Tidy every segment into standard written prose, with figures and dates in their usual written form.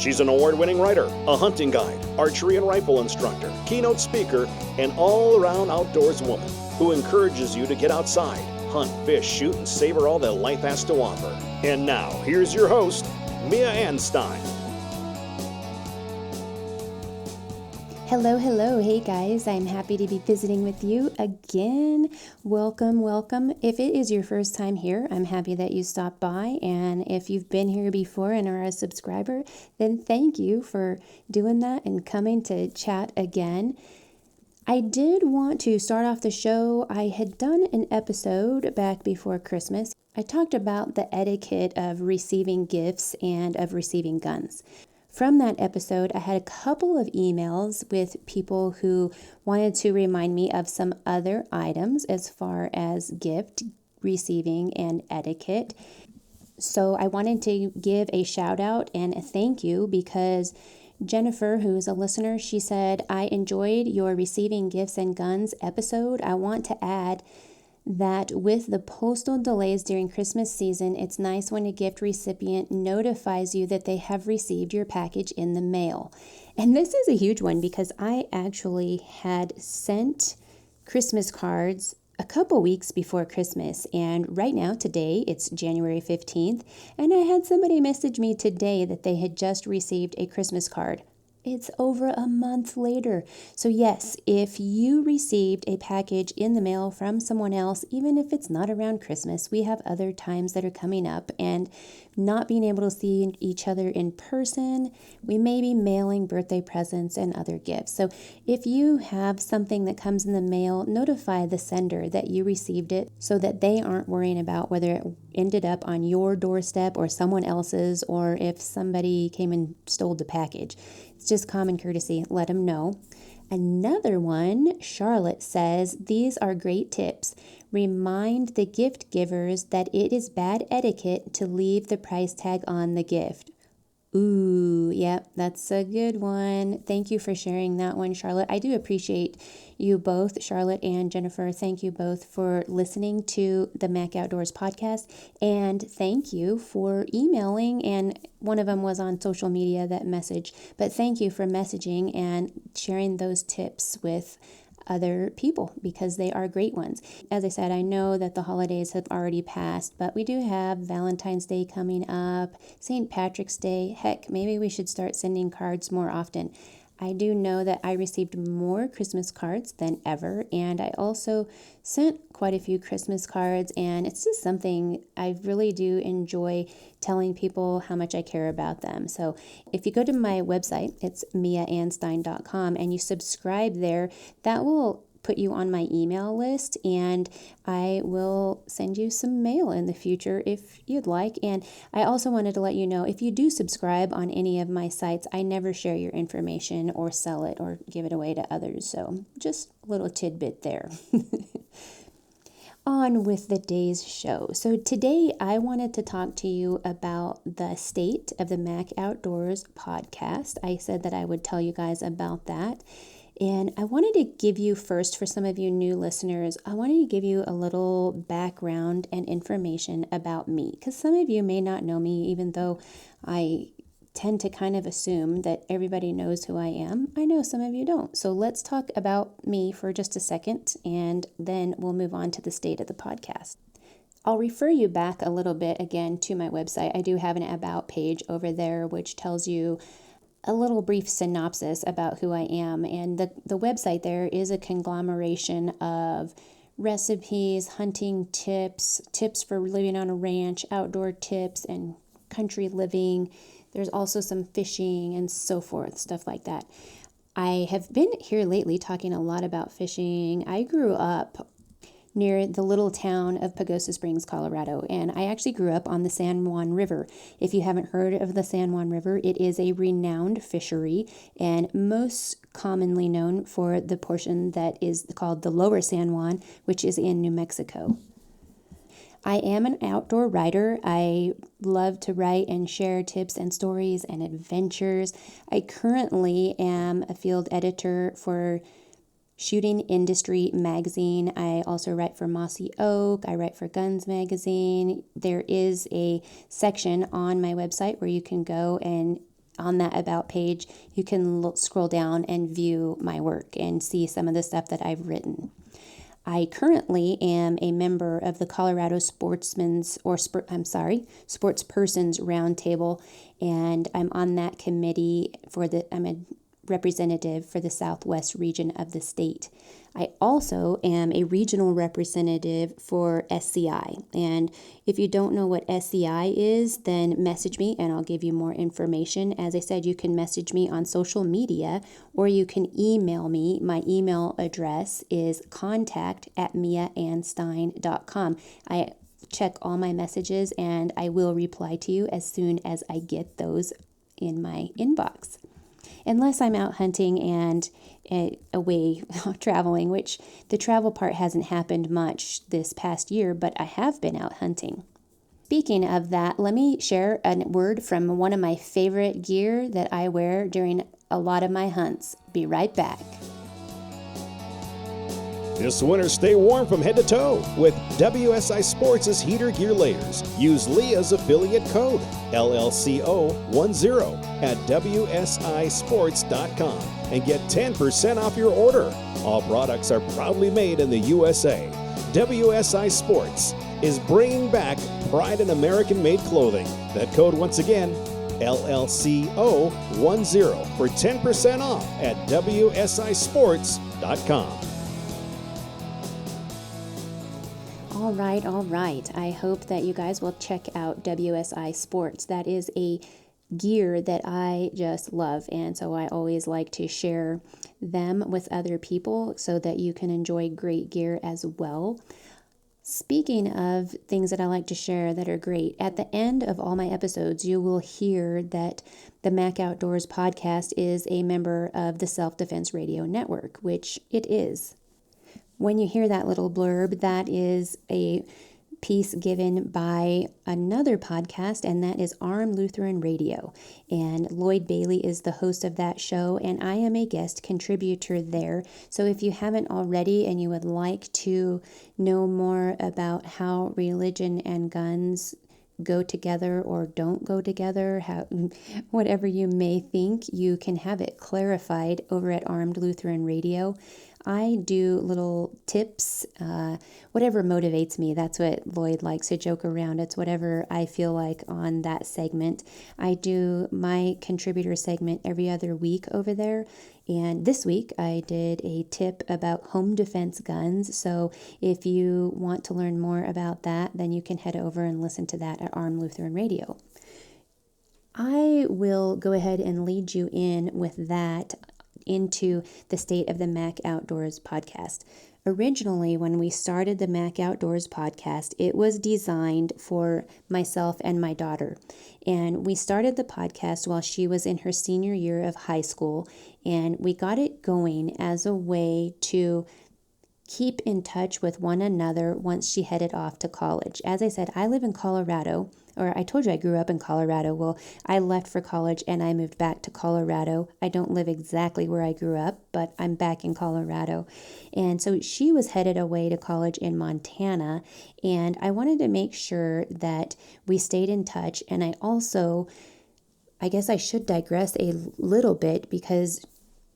She's an award-winning writer, a hunting guide, archery and rifle instructor, keynote speaker, and all-around outdoors woman who encourages you to get outside, hunt, fish, shoot, and savor all that life has to offer. And now, here's your host, Mia Anstine. Hello. Hey guys, I'm happy to be visiting with you again. Welcome. If it is your first time here, I'm happy that you stopped by. And if you've been here before and are a subscriber, then thank you for doing that and coming to chat again. I did want to start off the show. I had done an episode back before Christmas. I talked about the etiquette of receiving gifts and of receiving guns. From that episode, I had a couple of emails with people who wanted to remind me of some other items as far as gift receiving and etiquette. So I wanted to give a shout out and a thank you because Jennifer, who is a listener, she said, I enjoyed your receiving gifts and guns episode. I want to add that with the postal delays during Christmas season, it's nice when a gift recipient notifies you that they have received your package in the mail. And this is a huge one because I actually had sent Christmas cards a couple weeks before Christmas, and right now, today, it's January 15th, and I had somebody message me today that they had just received a Christmas card. It's over a month later. So yes, if you received a package in the mail from someone else, even if it's not around Christmas, we have other times that are coming up, and not being able to see each other in person, we may be mailing birthday presents and other gifts. So if you have something that comes in the mail, notify the sender that you received it so that they aren't worrying about whether it ended up on your doorstep or someone else's, or if somebody came and stole the package. It's just common courtesy. Let them know. Another one, Charlotte says, these are great tips. Remind the gift givers that it is bad etiquette to leave the price tag on the gift. Ooh, yep, that's a good one. Thank you for sharing that one, Charlotte. I do appreciate you both, Charlotte and Jennifer. Thank you both for listening to the Mac Outdoors podcast. And thank you for emailing. And one of them was on social media, that message. But thank you for messaging and sharing those tips with other people because they are great ones. As I said, I know that the holidays have already passed, but we do have Valentine's Day coming up, St. Patrick's Day. Heck, maybe we should start sending cards more often. I do know that I received more Christmas cards than ever, and I also sent quite a few Christmas cards, and it's just something I really do enjoy telling people how much I care about them. So if you go to my website, it's miaanstine.com, and you subscribe there, that will put you on my email list, and I will send you some mail in the future if you'd like. And I also wanted to let you know, if you do subscribe on any of my sites, I never share your information or sell it or give it away to others. So just a little tidbit there. On with the day's show. So today I wanted to talk to you about the state of the Mac Outdoors podcast. I said that I would tell you guys about that. And I wanted to give you first, for some of you new listeners, I wanted to give you a little background and information about me, because some of you may not know me, even though I tend to kind of assume that everybody knows who I am. I know some of you don't. So let's talk about me for just a second, and then we'll move on to the state of the podcast. I'll refer you back a little bit again to my website. I do have an About page over there, which tells you a little brief synopsis about who I am. And the website there is a conglomeration of recipes, hunting tips, tips for living on a ranch, outdoor tips, and country living. There's also some fishing and so forth, stuff like that. I have been here lately talking a lot about fishing. I grew up near the little town of Pagosa Springs, Colorado, and I actually grew up on the San Juan River. If you haven't heard of the San Juan River, it is a renowned fishery and most commonly known for the portion that is called the Lower San Juan, which is in New Mexico. I am an outdoor writer. I love to write and share tips and stories and adventures. I currently am a field editor for Shooting Industry magazine. I also write for Mossy Oak. I write for Guns magazine. There is a section on my website where you can go and on that About page, you can scroll down and view my work and see some of the stuff that I've written. I currently am a member of the Colorado Sportspersons Roundtable, and I'm on that committee I'm a representative for the Southwest region of the state. I also am a regional representative for SCI. And if you don't know what SCI is, then message me and I'll give you more information. As I said, you can message me on social media or you can email me. My email address is contact@miaanstine.com. I check all my messages and I will reply to you as soon as I get those in my inbox. Unless I'm out hunting and away traveling, which the travel part hasn't happened much this past year, but I have been out hunting. Speaking of that, let me share a word from one of my favorite gear that I wear during a lot of my hunts. Be right back. This winter, stay warm from head to toe with WSI Sports' heater gear layers. Use Leah's affiliate code LLCO10 at WSISports.com and get 10% off your order. All products are proudly made in the USA. WSI Sports is bringing back pride in American-made clothing. That code once again, LLCO10 for 10% off at WSISports.com. All right. I hope that you guys will check out WSI Sports. That is a gear that I just love, and so I always like to share them with other people so that you can enjoy great gear as well. Speaking of things that I like to share that are great, at the end of all my episodes, you will hear that the Mac Outdoors podcast is a member of the Self-Defense Radio Network, which it is. When you hear that little blurb, that is a piece given by another podcast, and that is Armed Lutheran Radio. And Lloyd Bailey is the host of that show, and I am a guest contributor there. So if you haven't already and you would like to know more about how religion and guns go together or don't go together, whatever you may think, you can have it clarified over at Armed Lutheran Radio. I do little tips, whatever motivates me. That's what Lloyd likes to joke around. It's whatever I feel like on that segment. I do my contributor segment every other week over there. And this week I did a tip about home defense guns. So if you want to learn more about that, then you can head over and listen to that at Armed Lutheran Radio. I will go ahead and lead you in with that into the State of the Mac Outdoors podcast. Originally, when we started the Mac Outdoors podcast, it was designed for myself and my daughter. And we started the podcast while she was in her senior year of high school, and we got it going as a way to keep in touch with one another once she headed off to college. As I said, I live in Colorado, or I told you I grew up in Colorado. Well, I left for college and I moved back to Colorado. I don't live exactly where I grew up, but I'm back in Colorado. And so she was headed away to college in Montana, and I wanted to make sure that we stayed in touch. And I guess I should digress a little bit because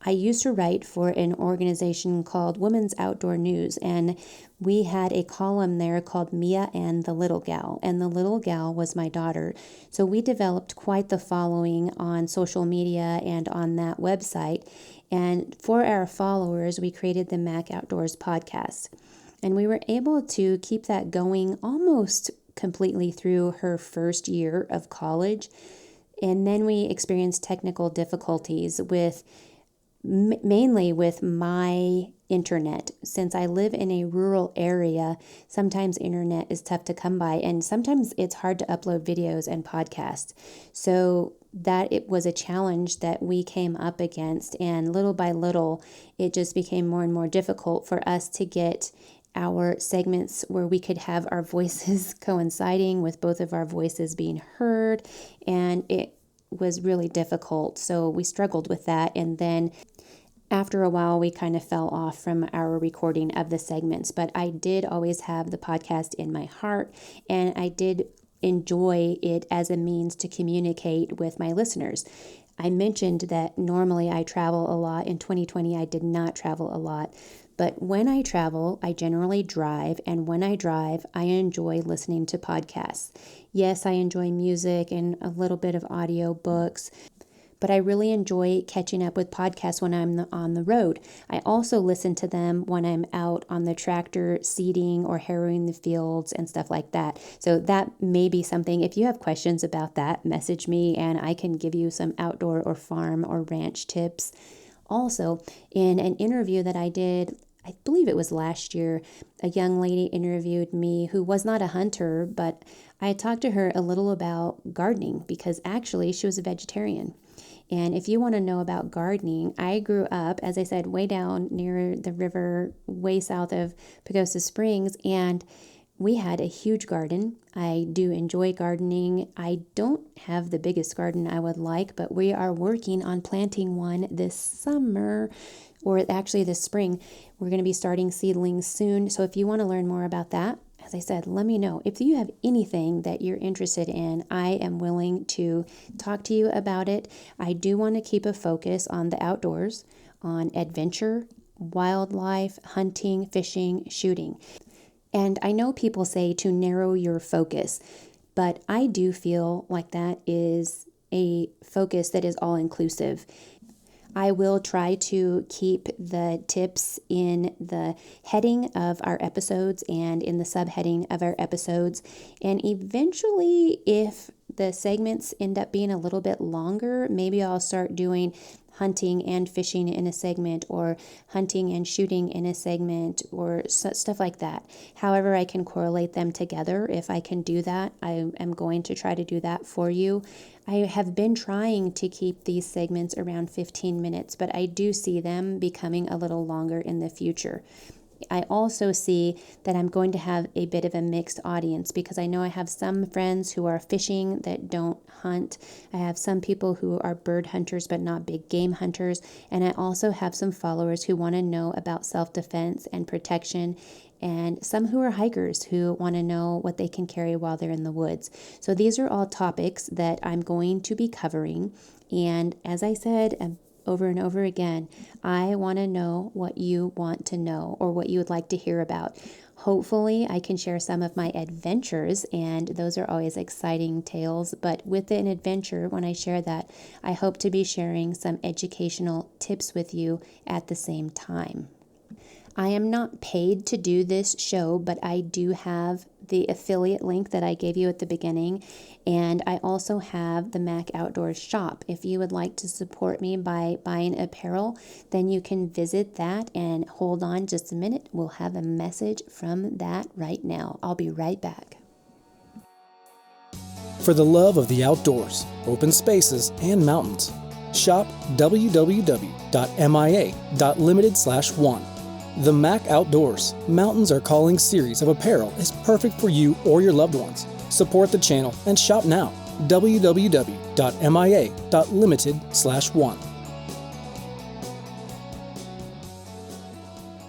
I used to write for an organization called Women's Outdoor News, and we had a column there called Mia and the Little Gal, and the little gal was my daughter. So we developed quite the following on social media and on that website, and for our followers, we created the Mac Outdoors podcast, and we were able to keep that going almost completely through her first year of college, and then we experienced technical difficulties mainly with my internet. Since I live in a rural area, sometimes internet is tough to come by, and sometimes it's hard to upload videos and podcasts. So it was a challenge that we came up against, and little by little, it just became more and more difficult for us to get our segments where we could have our voices coinciding with both of our voices being heard, and it was really difficult. So we struggled with that, and then after a while we kind of fell off from our recording of the segments. But I did always have the podcast in my heart, and I did enjoy it as a means to communicate with my listeners. I mentioned that normally I travel a lot. In 2020, I did not travel a lot. But when I travel, I generally drive. And when I drive, I enjoy listening to podcasts. Yes, I enjoy music and a little bit of audio books, but I really enjoy catching up with podcasts when I'm on the road. I also listen to them when I'm out on the tractor seeding or harrowing the fields and stuff like that. So that may be something. If you have questions about that, message me and I can give you some outdoor or farm or ranch tips. Also, in an interview that I did, I believe it was last year, a young lady interviewed me who was not a hunter, but I talked to her a little about gardening because actually she was a vegetarian. And if you want to know about gardening, I grew up, as I said, way down near the river, way south of Pagosa Springs, and we had a huge garden. I do enjoy gardening. I don't have the biggest garden I would like, but we are working on planting one this summer, or actually this spring. We're going to be starting seedlings soon. So if you want to learn more about that, as I said, let me know. If you have anything that you're interested in, I am willing to talk to you about it. I do want to keep a focus on the outdoors, on adventure, wildlife, hunting, fishing, shooting. And I know people say to narrow your focus, but I do feel like that is a focus that is all inclusive. I will try to keep the tips in the heading of our episodes and in the subheading of our episodes. And eventually, if the segments end up being a little bit longer, maybe I'll start doing hunting and fishing in a segment, or hunting and shooting in a segment, or stuff like that. However, I can correlate them together. If I can do that, I am going to try to do that for you. I have been trying to keep these segments around 15 minutes, but I do see them becoming a little longer in the future. I also see that I'm going to have a bit of a mixed audience because I know I have some friends who are fishing that don't hunt. I have some people who are bird hunters but not big game hunters. And I also have some followers who want to know about self-defense and protection, and some who are hikers who want to know what they can carry while they're in the woods. So these are all topics that I'm going to be covering. And as I said, over and over again, I want to know what you want to know or what you would like to hear about. Hopefully, I can share some of my adventures, and those are always exciting tales. But with an adventure, when I share that, I hope to be sharing some educational tips with you at the same time. I am not paid to do this show, but I do have the affiliate link that I gave you at the beginning, and I also have the Mac Outdoors shop. If you would like to support me by buying apparel, then you can visit that, and hold on just a minute. We'll have a message from that right now. I'll be right back. For the love of the outdoors, open spaces, and mountains, shop www.mia.limited/1. The Mac Outdoors Mountains Are Calling series of apparel is perfect for you or your loved ones. Support the channel and shop now. www.mia.limited/1.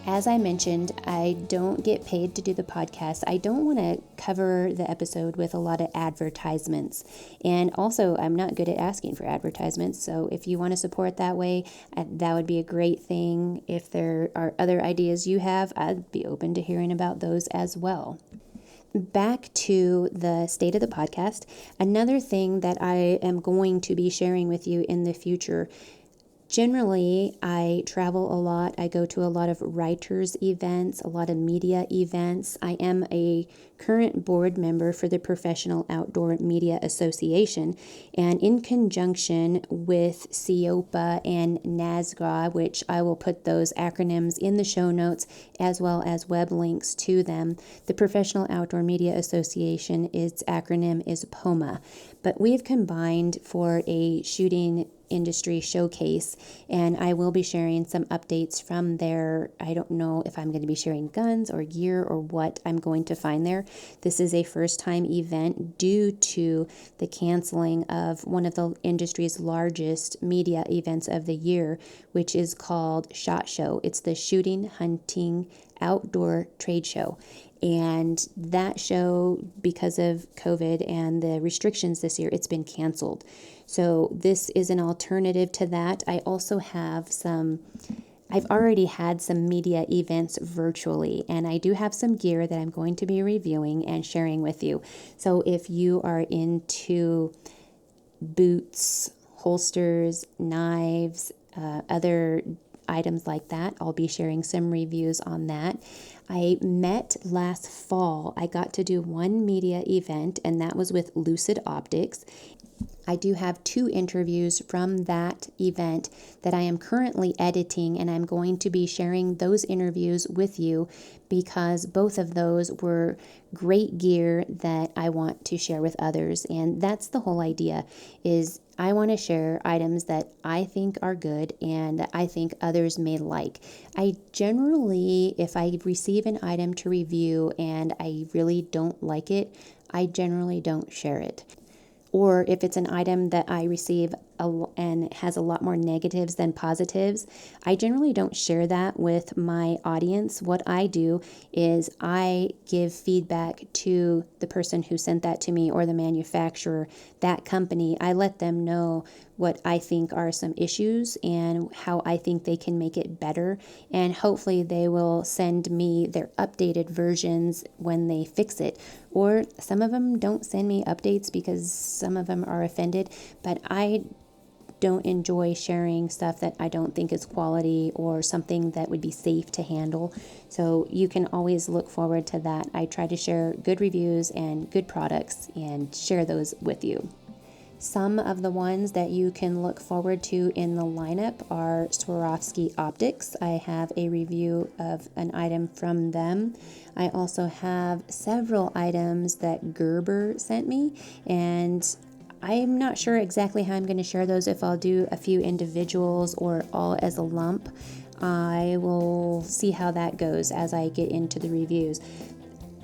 As I mentioned, I don't get paid to do the podcast. I don't want to cover the episode with a lot of advertisements. And also, I'm not good at asking for advertisements. So if you want to support that way, that would be a great thing. If there are other ideas you have, I'd be open to hearing about those as well. Back to the state of the podcast. Another thing that I am going to be sharing with you in the future. Generally, I travel a lot. I go to a lot of writers' events, a lot of media events. I am a current board member for the Professional Outdoor Media Association, and in conjunction with CEOPA and NASGRA, which I will put those acronyms in the show notes as well as web links to them. The Professional Outdoor Media Association, its acronym is POMA, but we've combined for a shooting industry showcase, and I will be sharing some updates from there. I don't know if I'm going to be sharing guns or gear or what I'm going to find there. This is a first-time event due to the canceling of one of the industry's largest media events of the year, which is called SHOT Show. It's the Shooting, Hunting, Outdoor Trade Show. And that show, because of COVID and the restrictions this year, it's been canceled. So this is an alternative to that. I also have I've already had some media events virtually, and I do have some gear that I'm going to be reviewing and sharing with you. So if you are into boots, holsters, knives, other items like that, I'll be sharing some reviews on that. I met last fall. I got to do one media event, and that was with Lucid Optics. I do have 2 interviews from that event that I am currently editing, and I'm going to be sharing those interviews with you because both of those were great gear that I want to share with others. And that's the whole idea, is I want to share items that I think are good and that I think others may like. I generally, if I receive an item to review and I really don't like it, I generally don't share it. Or if it's an item that I receive and has a lot more negatives than positives, I generally don't share that with my audience. What I do is I give feedback to the person who sent that to me or the manufacturer, that company. I let them know what I think are some issues and how I think they can make it better. And hopefully they will send me their updated versions when they fix it. Or some of them don't send me updates because some of them are offended, but I don't enjoy sharing stuff that I don't think is quality or something that would be safe to handle. So you can always look forward to that. I try to share good reviews and good products and share those with you. Some of the ones that you can look forward to in the lineup are Swarovski Optics. I have a review of an item from them. I also have several items that Gerber sent me, and I'm not sure exactly how I'm going to share those, if I'll do a few individuals or all as a lump. I will see how that goes as I get into the reviews.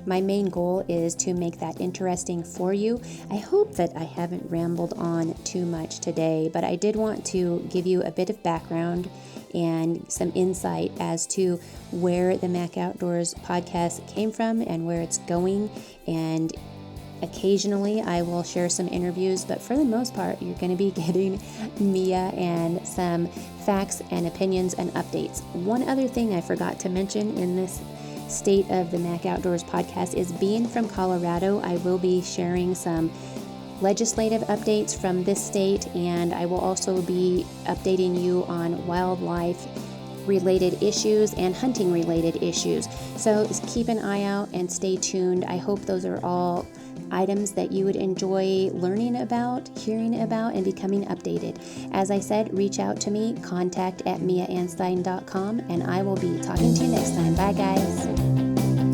My main goal is to make that interesting for you. I hope that I haven't rambled on too much today, but I did want to give you a bit of background and some insight as to where the Mac Outdoors podcast came from and where it's going. And occasionally I will share some interviews, but for the most part, you're going to be getting Mia and some facts and opinions and updates. One other thing I forgot to mention in this State of the Mac Outdoors podcast is, being from Colorado, I will be sharing some legislative updates from this state, and I will also be updating you on wildlife related issues and hunting related issues. So keep an eye out and stay tuned. I hope those are all items that you would enjoy learning about, hearing about, and becoming updated. As I said, reach out to me, contact@miaanstine.com, and I will be talking to you next time. Bye, guys.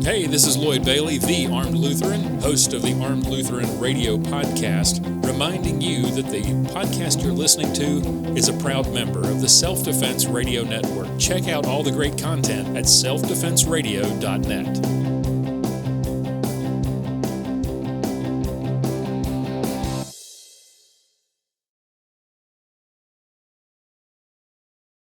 Hey, this is Lloyd Bailey, the Armed Lutheran, host of the Armed Lutheran Radio Podcast, reminding you that the podcast you're listening to is a proud member of the Self-Defense Radio Network. Check out all the great content at selfdefenseradio.net.